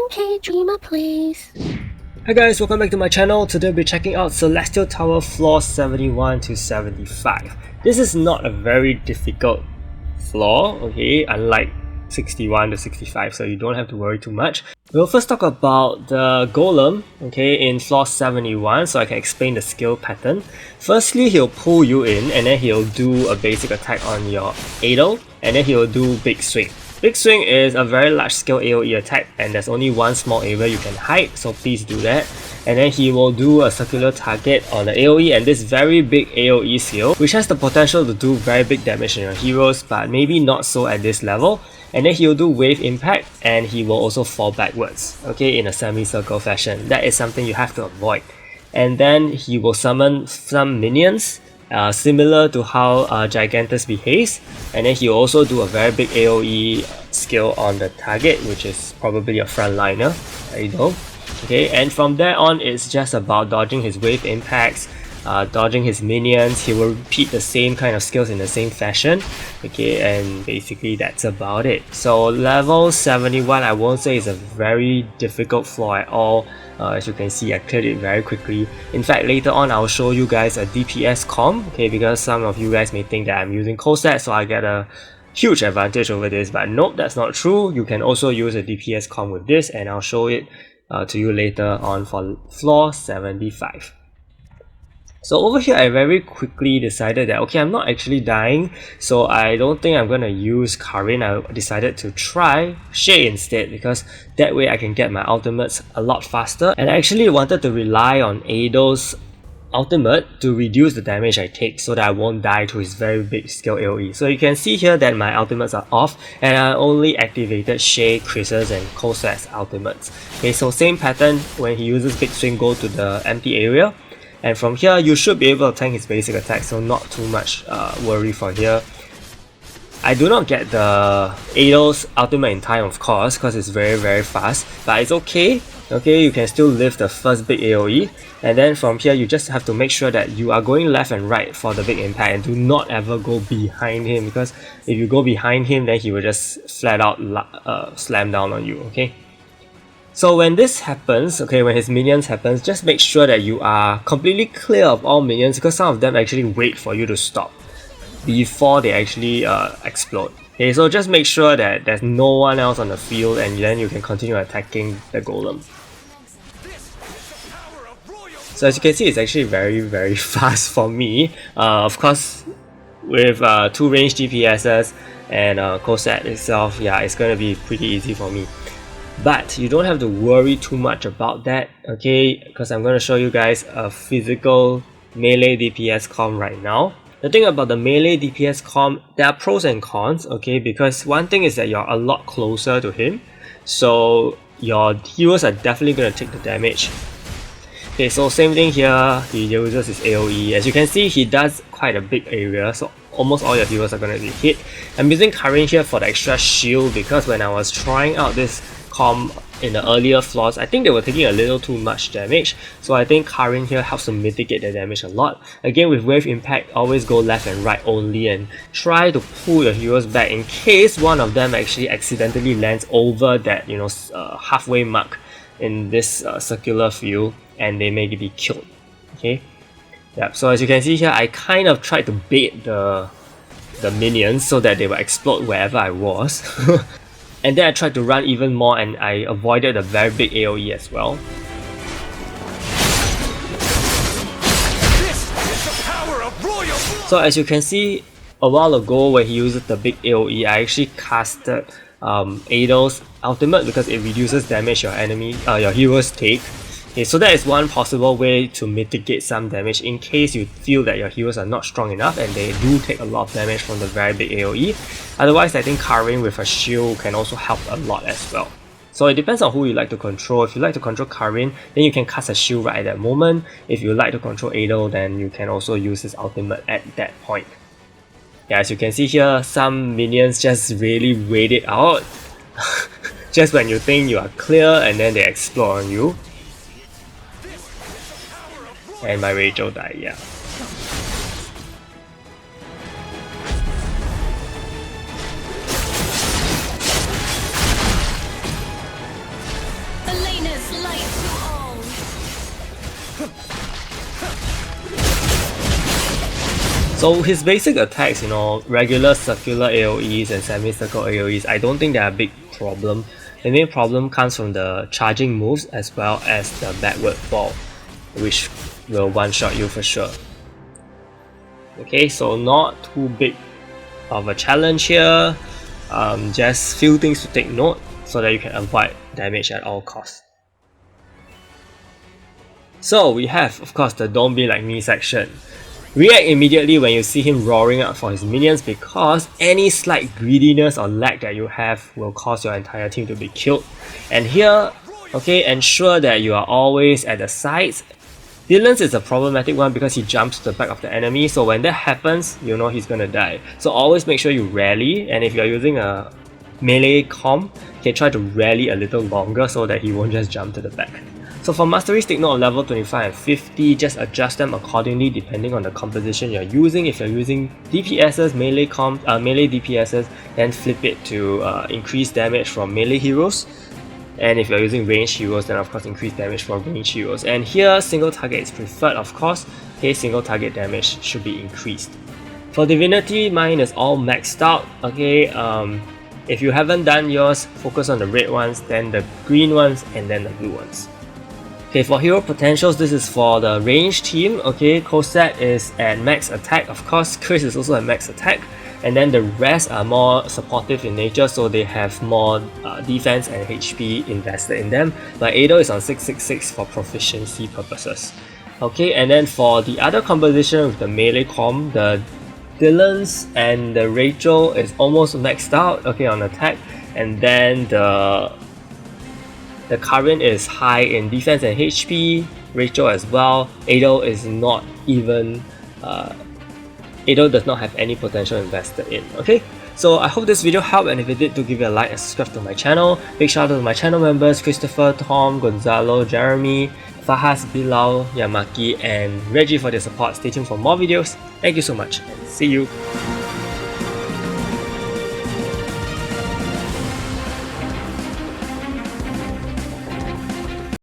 Okay, Dreamer, please. Hi guys, welcome back to my channel. Today we'll be checking out Celestial Tower floor 71 to 75. This is not a very difficult floor, okay, unlike 61 to 65, so you don't have to worry too much. We'll first talk about the Golem, okay, in floor 71, so I can explain the skill pattern. Firstly, he'll pull you in, and then he'll do a basic attack on your Idol, and then he'll do Big Swing. Big Swing is a very large scale AoE attack, and there's only one small area you can hide, so please do that. And then he will do a circular target on the AoE and this very big AoE skill, which has the potential to do very big damage on your heroes, but maybe not so at this level. And then he'll do wave impact, and he will also fall backwards, okay, in a semicircle fashion. That is something you have to avoid. And then he will summon some minions, similar to how Gigantus behaves, and then he'll also do a very big AoE skill on the target, which is probably a frontliner. There you go. Okay, and from there on, it's just about dodging his wave impacts, dodging his minions. He will repeat the same kind of skills in the same fashion. Okay, and basically that's about it. So level 71, I won't say is a very difficult floor at all. As you can see, I cleared it very quickly. In fact, later on I'll show you guys a DPS comp, okay, because some of you guys may think that I'm using cold set, so I get a huge advantage over this, but nope, that's not true. You can also use a DPS comp with this, and I'll show it to you later on for floor 75. So over here, I very quickly decided that, okay, I'm not actually dying, so I don't think I'm gonna use Karin. I decided to try Shay instead, because that way I can get my ultimates a lot faster. And I actually wanted to rely on Ado's ultimate to reduce the damage I take so that I won't die to his very big skill AoE. So you can see here that my ultimates are off, and I only activated Shay, Chris's and Koset's ultimates. Okay, so same pattern. When he uses Big Swing, go to the empty area, and from here you should be able to tank his basic attack, so not too much worry for here. I do not get the Ado's ultimate in time, of course, because it's very fast, but it's okay. Okay, you can still live the first big AoE, and then from here you just have to make sure that you are going left and right for the big impact, and do not ever go behind him, because if you go behind him, then he will just flat out slam down on you, okay? So when this happens, okay, when his minions happens, just make sure that you are completely clear of all minions, because some of them actually wait for you to stop before they actually explode. Okay, so just make sure that there's no one else on the field, and then you can continue attacking the Golem. So as you can see, it's actually very fast for me. Of course, with 2 ranged DPSs and Koset itself, yeah, it's gonna be pretty easy for me. But you don't have to worry too much about that, okay? Because I'm gonna show you guys a physical melee DPS comp right now. The thing about the melee DPS comp, there are pros and cons, okay? Because one thing is that you're a lot closer to him, so your heroes are definitely gonna take the damage. Okay, so same thing here, he uses his AoE. As you can see, he does quite a big area, so almost all your heroes are gonna be hit. I'm using Karin here for the extra shield, because when I was trying out this comp in the earlier floors, I think they were taking a little too much damage, so I think Karin here helps to mitigate the damage a lot. Again, with wave impact, always go left and right only, and try to pull your heroes back in case one of them actually accidentally lands over that, you know, halfway mark in this circular field, and they may be killed. Okay, yeah. So as you can see here, I kind of tried to bait the minions so that they will explode wherever I was. And then I tried to run even more, and I avoided a very big AoE as well. So as you can see, a while ago when he uses the big AoE, I actually casted Ado's ultimate, because it reduces damage your heroes take. Okay, so that is one possible way to mitigate some damage in case you feel that your heroes are not strong enough and they do take a lot of damage from the very big AoE. Otherwise, I think Karin with a shield can also help a lot as well. So it depends on who you like to control. If you like to control Karin, then you can cast a shield right at that moment. If you like to control Ado, then you can also use his ultimate at that point. Yeah, as you can see here, some minions just really wait it out. Just when you think you are clear, and then they explode on you. And my Rachel died, yeah. Darkness light to all. So his basic attacks, regular circular AoEs and semicircle AoEs, I don't think they are a big problem. The main problem comes from the charging moves as well as the backward fall, which will one-shot you for sure. Okay, so not too big of a challenge here, just few things to take note so that you can avoid damage at all costs. So we have, of course, the Don't Be Like Me section. React immediately when you see him roaring out for his minions, because any slight greediness or lag that you have will cause your entire team to be killed. And here, okay, ensure that you are always at the sides. Dylan's is a problematic one because he jumps to the back of the enemy, so when that happens, you know he's gonna die. So always make sure you rally, and if you're using a melee comp, you can try to rally a little longer so that he won't just jump to the back. So for Masteries, take note of level 25 and 50, just adjust them accordingly depending on the composition you're using. If you're using DPSs, melee DPSs, then flip it to increase damage from melee heroes. And if you're using ranged heroes, then of course increase damage from ranged heroes. And here, single target is preferred, of course. Okay, single target damage should be increased. For Divinity, mine is all maxed out. Okay, if you haven't done yours, focus on the red ones, then the green ones, and then the blue ones. Okay, for hero potentials, this is for the range team. Okay, Cosette is at max attack, of course. Chris is also at max attack, and then the rest are more supportive in nature, so they have more defense and HP invested in them. But Ado is on 666 for proficiency purposes. Okay, and then for the other composition with the melee comp, the Dylan's and the Rachel is almost maxed out, okay, on attack, and then the current is high in defense and HP, Rachel as well. Ado is not even, Ado does not have any potential invested in, okay? So I hope this video helped, and if it did, do give it a like and subscribe to my channel. Big shout out to my channel members, Christopher, Tom, Gonzalo, Jeremy, Fahas, Bilal, Yamaki, and Reggie for their support. Stay tuned for more videos. Thank you so much, and see you!